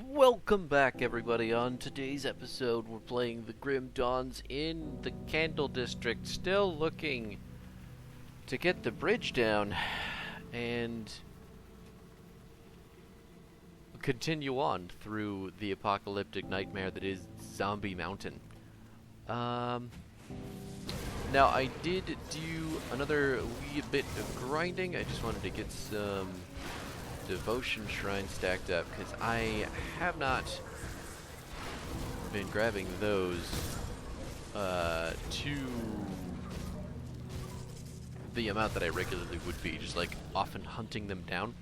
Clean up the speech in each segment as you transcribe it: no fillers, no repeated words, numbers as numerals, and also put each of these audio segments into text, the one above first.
Welcome back, everybody. On today's episode, we're playing the Grim Dawns in the Candle District, still looking to get the bridge down and continue on through the apocalyptic nightmare that is Zombie Mountain. Now, I did do another wee bit of grinding. I just wanted to get some devotion shrine stacked up because I have not been grabbing those to the amount that I regularly would be, just like often hunting them down.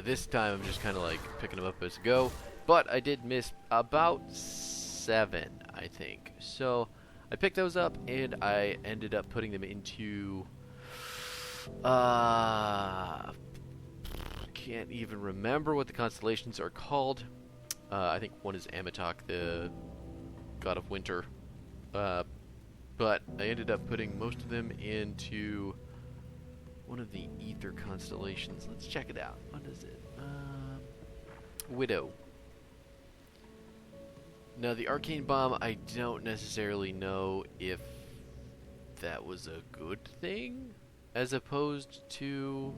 This time I'm just kind of like picking them up as I go, but I did miss about 7, I think. So I picked those up and I ended up putting them into can't even remember what the constellations are called. I think one is Amatok, the god of winter. But I ended up putting most of them into one of the ether constellations. Let's check it out. What is it? Widow. Now, the arcane bomb, I don't necessarily know if that was a good thing, as opposed to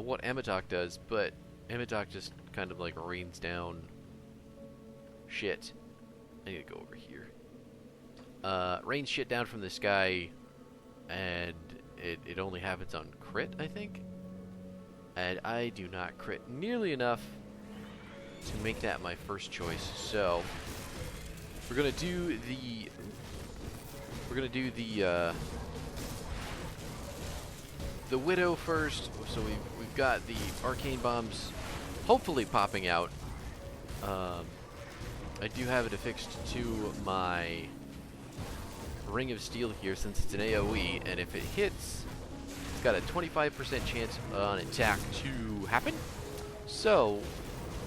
what Amatok does, but Amatok just kind of like rains down shit. I need to go over here. Rains shit down from the sky, and it only happens on crit, I think. And I do not crit nearly enough to make that my first choice. So we're gonna do the Widow first. So we've got the arcane bombs hopefully popping out. I do have it affixed to my Ring of Steel here since it's an AoE, and if it hits, it's got a 25% chance on attack to happen. So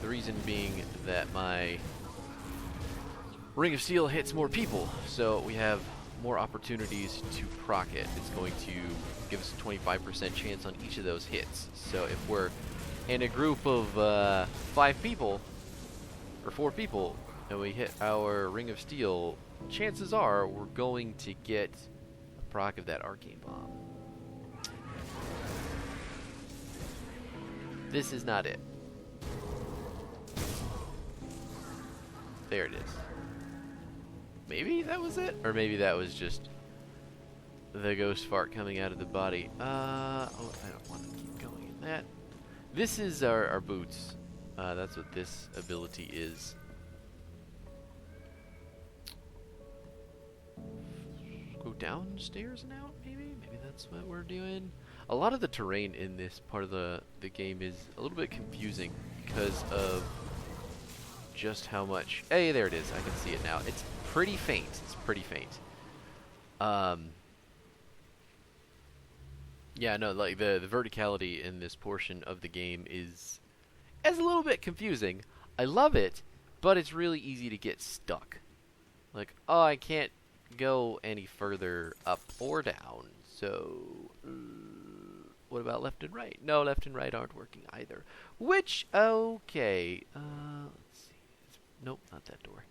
the reason being that my Ring of Steel hits more people, so we have more opportunities to proc it. It's going to give us a 25% chance on each of those hits. So if we're in a group of 5 people, or 4 people, and we hit our Ring of Steel, chances are we're going to get a proc of that arcane bomb. This is not it. There it is. Maybe that was it? Or maybe that was just the ghost fart coming out of the body. Oh, I don't want to keep going in that. This is our boots. That's what this ability is. Go downstairs now, maybe? Maybe that's what we're doing. A lot of the terrain in this part of the game is a little bit confusing because of just how much... Hey, there it is. I can see it now. It's pretty faint. It's pretty faint. Yeah, no, like the verticality in this portion of the game is a little bit confusing. I love it, but it's really easy to get stuck. Like, oh, I can't go any further up or down. So, what about left and right? No, left and right aren't working either. Which, okay. Let's see. Nope, not that door.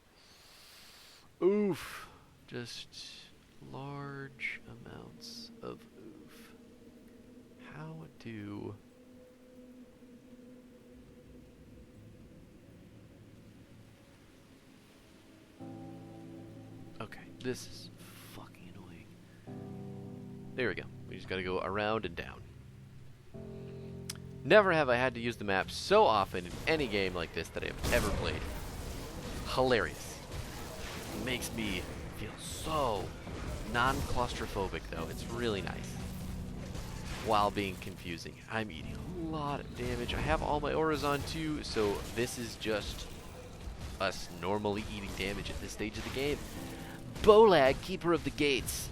Oof. Just large amounts of oof. How do... Okay, this is fucking annoying. There we go. We just gotta go around and down. Never have I had to use the map so often in any game like this that I have ever played. Hilarious. It makes me feel so non-claustrophobic, though. It's really nice. While being confusing. I'm eating a lot of damage. I have all my auras on too, so this is just us normally eating damage at this stage of the game. Bolag, Keeper of the Gates.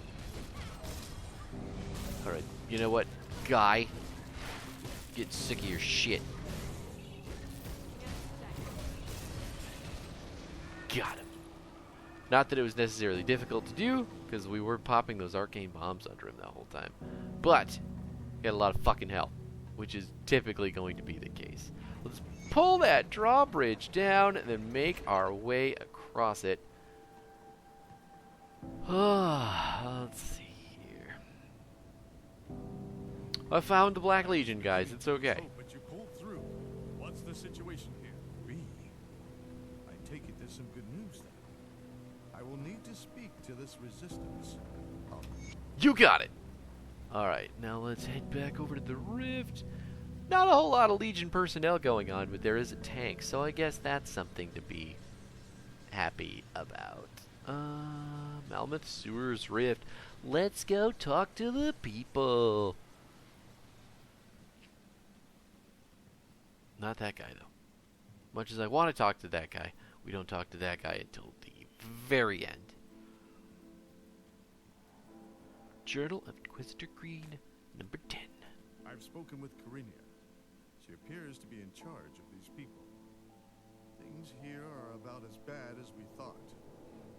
Alright, you know what, guy? Get sick of your shit. Got him. Not that it was necessarily difficult to do, because we were popping those arcane bombs under him the whole time. But, he had a lot of fucking health, which is typically going to be the case. Let's pull that drawbridge down and then make our way across it. Let's see here. I found the Black Legion, guys. It's okay. Oh, but you pulled through. What's the situation here? I take it there's some good news then. I will need to speak to this resistance. You got it. All right, now let's head back over to the rift. Not a whole lot of Legion personnel going on, but there is a tank, so I guess that's something to be happy about. Malmouth Sewers Rift. Let's go talk to the people. Not that guy, though. Much as I want to talk to that guy, we don't talk to that guy until the very end. Journal of Inquisitor Green, number 10. I've spoken with Korinia. She appears to be in charge of these people. Things here are about as bad as we thought.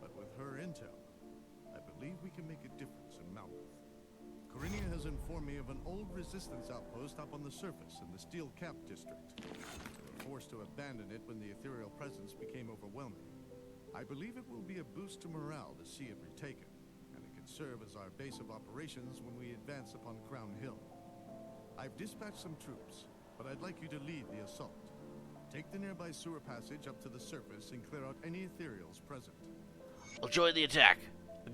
But with her intel, I believe we can make a difference in Malmouth. Korinia has informed me of an old resistance outpost up on the surface in the Steel Cap district. They were forced to abandon it when the ethereal presence became overwhelming. I believe it will be a boost to morale to see it retaken, and it can serve as our base of operations when we advance upon Crown Hill. I've dispatched some troops, but I'd like you to lead the assault. Take the nearby sewer passage up to the surface and clear out any ethereals present. I'll join the attack.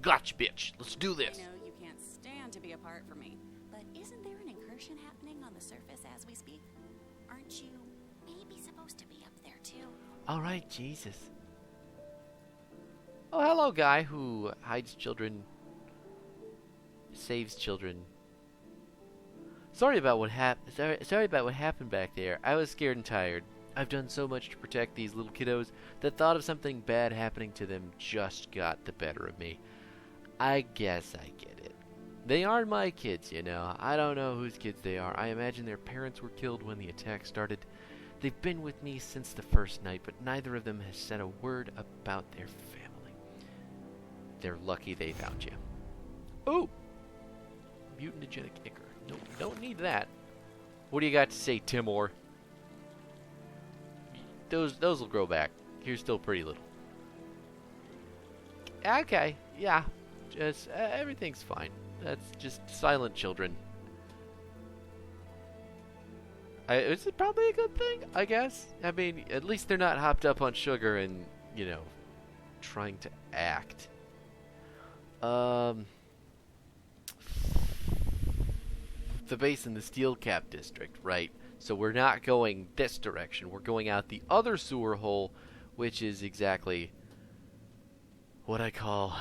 Gotcha, bitch. Let's do this. I know you can't stand to be apart from me, but isn't there an incursion happening on the surface as we speak? Aren't you maybe supposed to be up there too? All right, Jesus. Oh, hello, guy who hides children, saves children. Sorry about what happened back there. I was scared and tired. I've done so much to protect these little kiddos that thought of something bad happening to them just got the better of me. I guess I get it. They aren't my kids, you know. I don't know whose kids they are. I imagine their parents were killed when the attack started. They've been with me since the first night, but neither of them has said a word about their family. They're lucky they found you. Ooh! Mutagenic Ichor. Nope, don't need that. What do you got to say, Timor? Those will grow back. You're still pretty little. Okay, yeah. Just everything's fine. That's just silent children. Is it probably a good thing? I guess. I mean, at least they're not hopped up on sugar and, you know, trying to act. The base in the Steel Cap district, right? So we're not going this direction. We're going out the other sewer hole, which is exactly what I call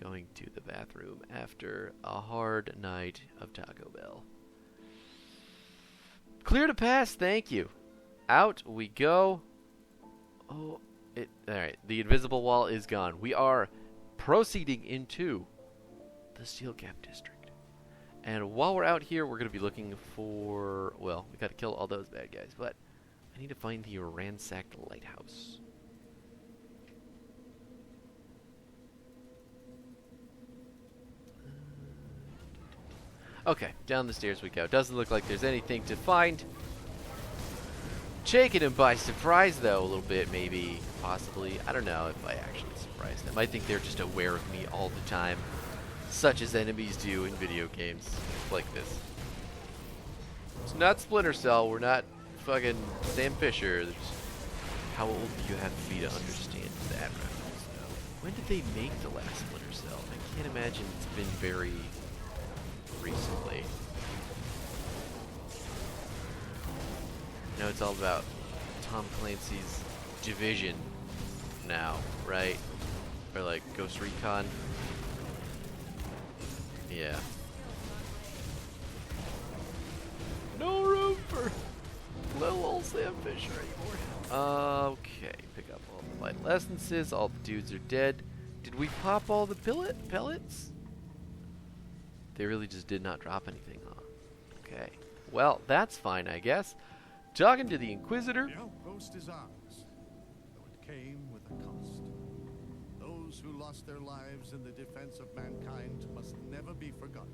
going to the bathroom after a hard night of Taco Bell. Clear to pass, thank you. Out we go. Oh, alright, the invisible wall is gone. We are proceeding into the Steel Cap district. And while we're out here, we're going to be looking for, well, we got to kill all those bad guys, but I need to find the ransacked lighthouse. Okay, down the stairs we go. Doesn't look like there's anything to find. Taking them by surprise, though, a little bit, maybe, possibly. I don't know if I actually surprised them. I think they're just aware of me all the time, such as enemies do in video games like this. It's not Splinter Cell. We're not fucking Sam Fisher. How old do you have to be to understand that reference, though? When did they make the last Splinter Cell? I can't imagine it's been very recently. No, it's all about Tom Clancy's Division now, right? Or like Ghost Recon. Yeah. No room for little old Sam Fisher anymore. Okay, pick up all the light essences. All the dudes are dead. Did we pop all the pellets? They really just did not drop anything, huh? Okay. Well, that's fine, I guess. Talking to the Inquisitor. The outpost is ours, though it came with a cost. Those who lost their lives in the defense of mankind must never be forgotten.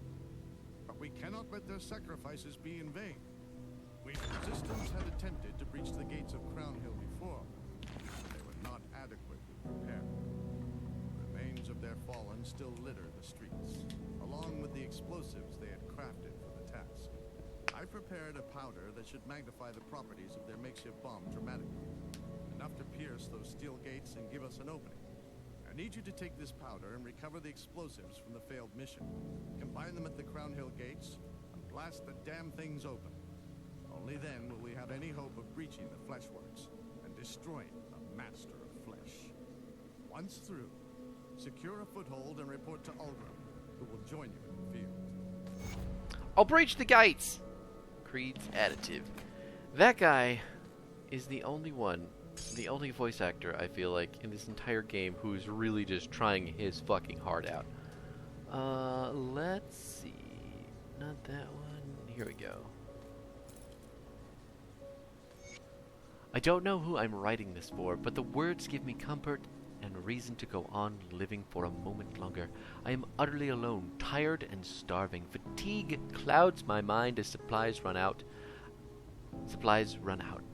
But we cannot let their sacrifices be in vain. We resistance had attempted to breach stones still litter the streets, along with the explosives they had crafted for the task. I prepared a powder that should magnify the properties of their makeshift bomb dramatically, enough to pierce those steel gates and give us an opening. I need you to take this powder and recover the explosives from the failed mission. Combine them at the Crown Hill gates and blast the damn things open. Only then will we have any hope of breaching the Fleshworks and destroying the Master of Flesh. Once through, secure a foothold and report to Ulgrim, who will join you in the field. I'll breach the gates! Creed's additive. That guy is the only voice actor, I feel like, in this entire game who's really just trying his fucking heart out. Let's see. Not that one. Here we go. I don't know who I'm writing this for, but the words give me comfort and reason to go on living for a moment longer. I am utterly alone, tired and starving. Fatigue clouds my mind as supplies run out.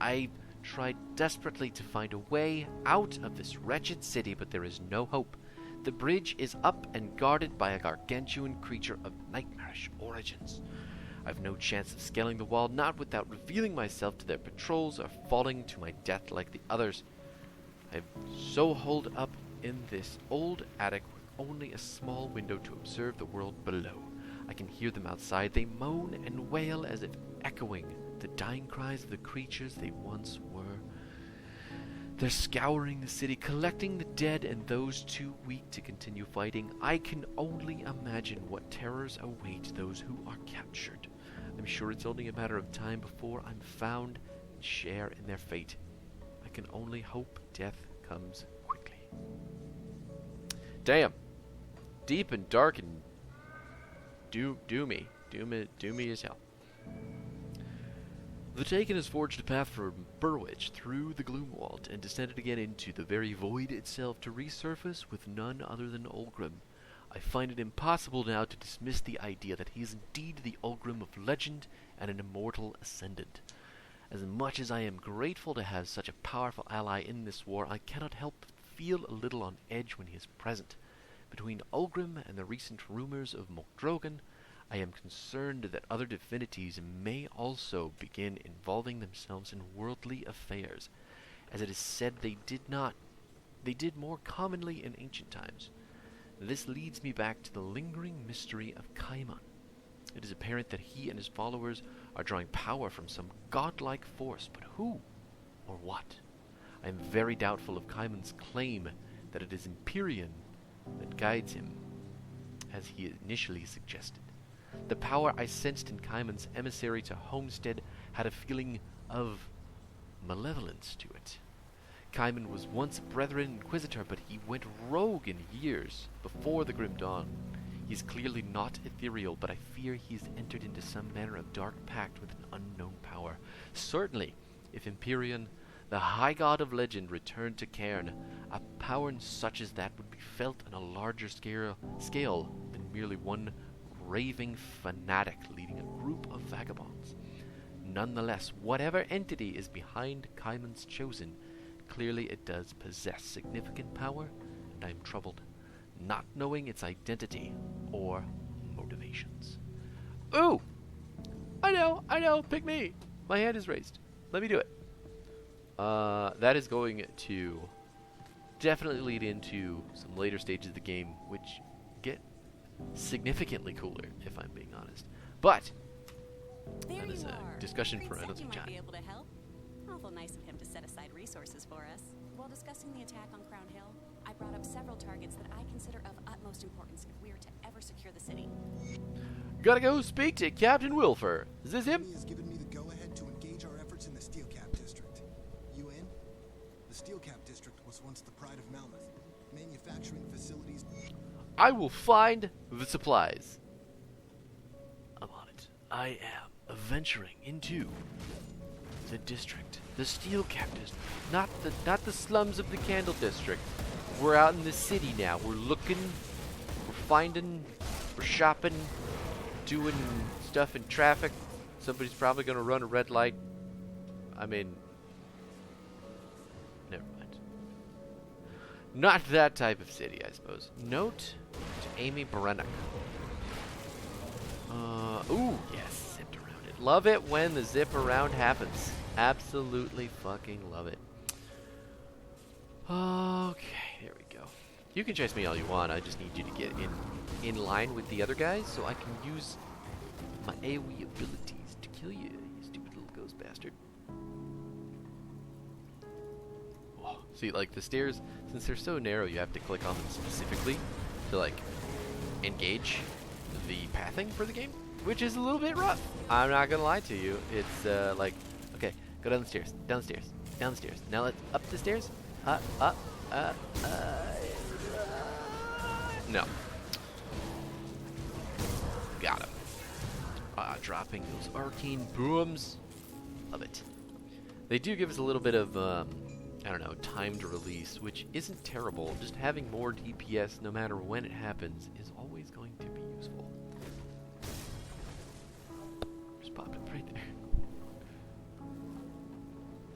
I've tried desperately to find a way out of this wretched city, but there is no hope. The bridge is up and guarded by a gargantuan creature of nightmarish origins. I've no chance of scaling the wall, not without revealing myself to their patrols or falling to my death like the others. I'm so holed up in this old attic with only a small window to observe the world below. I can hear them outside. They moan and wail as if echoing the dying cries of the creatures they once were. They're scouring the city, collecting the dead and those too weak to continue fighting. I can only imagine what terrors await those who are captured. I'm sure it's only a matter of time before I'm found and share in their fate. I can only hope death comes quickly. Damn. Deep and dark and doomy as hell. The Taken has forged a path from Burwitch through the Gloomwald and descended again into the very void itself to resurface with none other than Ulgrim. I find it impossible now to dismiss the idea that he is indeed the Ulgrim of legend and an immortal ascendant. As much as I am grateful to have such a powerful ally in this war, I cannot help but feel a little on edge when he is present. Between Ulgrim and the recent rumors of Mokdrogan, I am concerned that other divinities may also begin involving themselves in worldly affairs, as it is said they did more commonly in ancient times. This leads me back to the lingering mystery of Kaiman. It is apparent that he and his followers are drawing power from some godlike force, but who or what? I am very doubtful of Kaiman's claim that it is Empyrean that guides him, as he initially suggested. The power I sensed in Kaiman's emissary to Homestead had a feeling of malevolence to it. Kaiman was once a Brethren Inquisitor, but he went rogue in years before the Grim Dawn. He is clearly not ethereal, but I fear he has entered into some manner of dark pact with an unknown power. Certainly, if Empyrean, the high god of legend, returned to Cairn, a power such as that would be felt on a larger scale than merely one raving fanatic leading a group of vagabonds. Nonetheless, whatever entity is behind Kaiman's Chosen, clearly it does possess significant power, and I am troubled, not knowing its identity or motivations. Ooh! I know, pick me! My hand is raised. Let me do it. That is going to definitely lead into some later stages of the game, which get significantly cooler, if I'm being honest. But There that is you a are. discussion Creed for said another you might time. be able to help. Awful nice of him to set aside resources for us. While discussing the attack on Crown Hill, I brought up several targets that I consider of utmost importance if we are to ever secure the city. Gotta go speak to Captain Wilfer. Is this him? He has given me the go-ahead to engage our efforts in the Steelcap District. You in? The Steelcap District was once the pride of Malmouth. Manufacturing facilities... I will find the supplies. I'm on it. I am venturing into the district, the Steelcap District, not the slums of the Candle District. We're out in the city now. We're looking, we're finding, we're shopping, doing stuff in traffic. Somebody's probably gonna run a red light. I mean, never mind. Not that type of city, I suppose. Note Amy Brennick. Ooh, yes, zipped around it. Love it when the zip around happens. Absolutely fucking love it. Okay, there we go. You can chase me all you want. I just need you to get in line with the other guys so I can use my AoE abilities to kill you, you stupid little ghost bastard. Oh, see, like the stairs, since they're so narrow, you have to click on them specifically to like engage the pathing for the game, which is a little bit rough. I'm not gonna lie to you. It's like, okay, go down the stairs, down the stairs, down the stairs. Now let's up the stairs. No. Got him. Dropping those arcane booms. Love it. They do give us a little bit of, I don't know, timed release, which isn't terrible. Just having more DPS, no matter when it happens, is always going to be useful. Just popped up right there.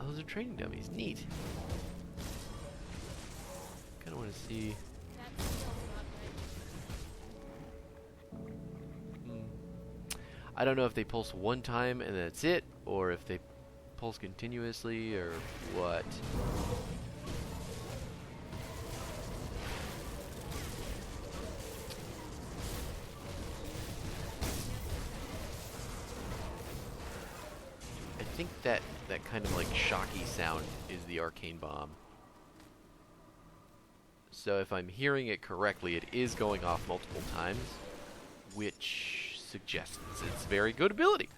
Oh, those are training dummies. Neat. Kind of want to see. I don't know if they pulse one time and that's it, or if they pulse continuously, or what. I think that kind of like shocky sound is the arcane bomb. So if I'm hearing it correctly, it is going off multiple times, which suggests it's very good ability.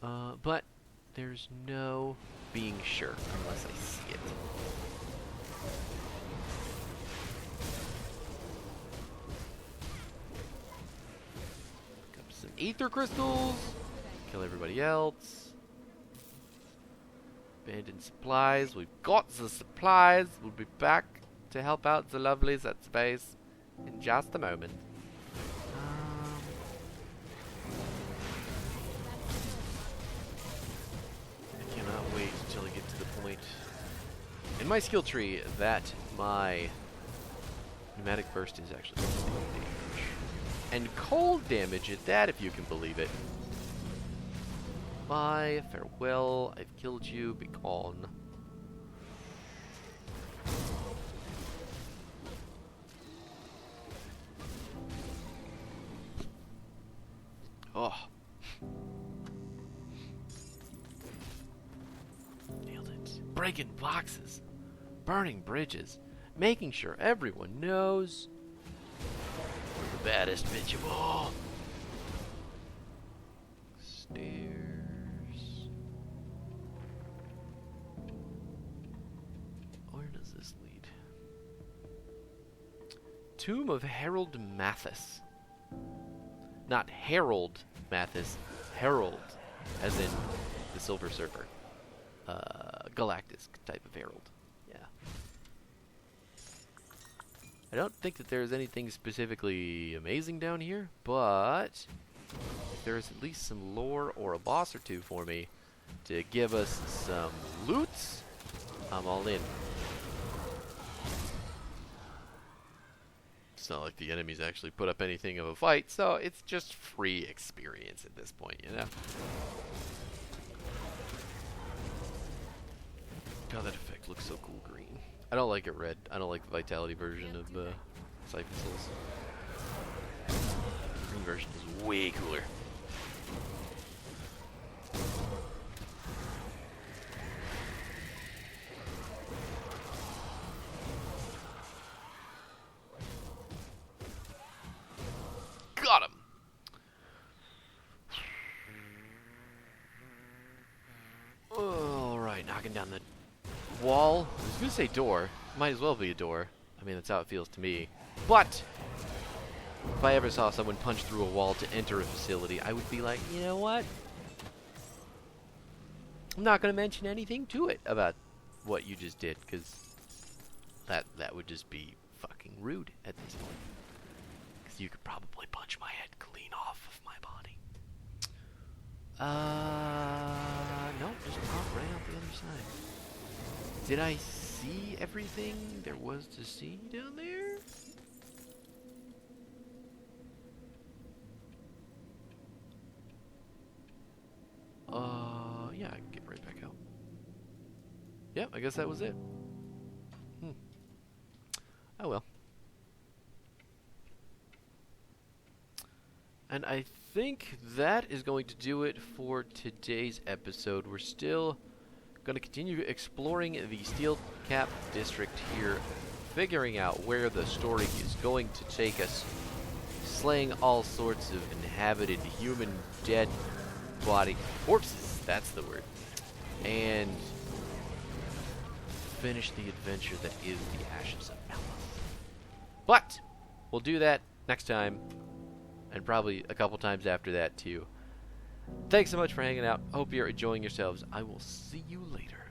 But there's no being sure unless I see it. Pick up some ether crystals. Kill everybody else. Abandoned supplies. We've got the supplies. We'll be back to help out the lovelies at space in just a moment. I cannot wait until I get to the point in my skill tree that my pneumatic burst is actually cold damage. And cold damage at that, if you can believe it. Bye, farewell, I've killed you, be gone. Oh. Nailed it. Breaking boxes. Burning bridges. Making sure everyone knows we're the baddest bitch of all. Stairs. Where does this lead? Tomb of Harold Mathis. Not Harold Mathis, Herald, as in the Silver Surfer. Galactus type of Herald. Yeah. I don't think that there's anything specifically amazing down here, but if there's at least some lore or a boss or two for me to give us some loots, I'm all in. It's not like the enemies actually put up anything of a fight, so it's just free experience at this point, you know? God, that effect looks so cool green. I don't like it red. I don't like the Vitality version of Siphon Souls. Green version is way cooler. Got him! Alright, knocking down the wall. I was gonna say door. Might as well be a door. I mean, that's how it feels to me. But if I ever saw someone punch through a wall to enter a facility, I would be like, you know what? I'm not gonna mention anything to it about what you just did, because that would just be fucking rude at this point. Because you could probably punch my head clean off of my body. No, just pop right out the other side. Did I see everything there was to see down there? yeah, I guess that was it. Oh well. And I think that is going to do it for today's episode. We're still going to continue exploring the Steel Cap District here, figuring out where the story is going to take us, slaying all sorts of inhabited human dead body corpses, that's the word, and finish the adventure that is the Ashes of Melmoth. But we'll do that next time, and probably a couple times after that too. Thanks so much for hanging out. Hope you're enjoying yourselves. I will see you later.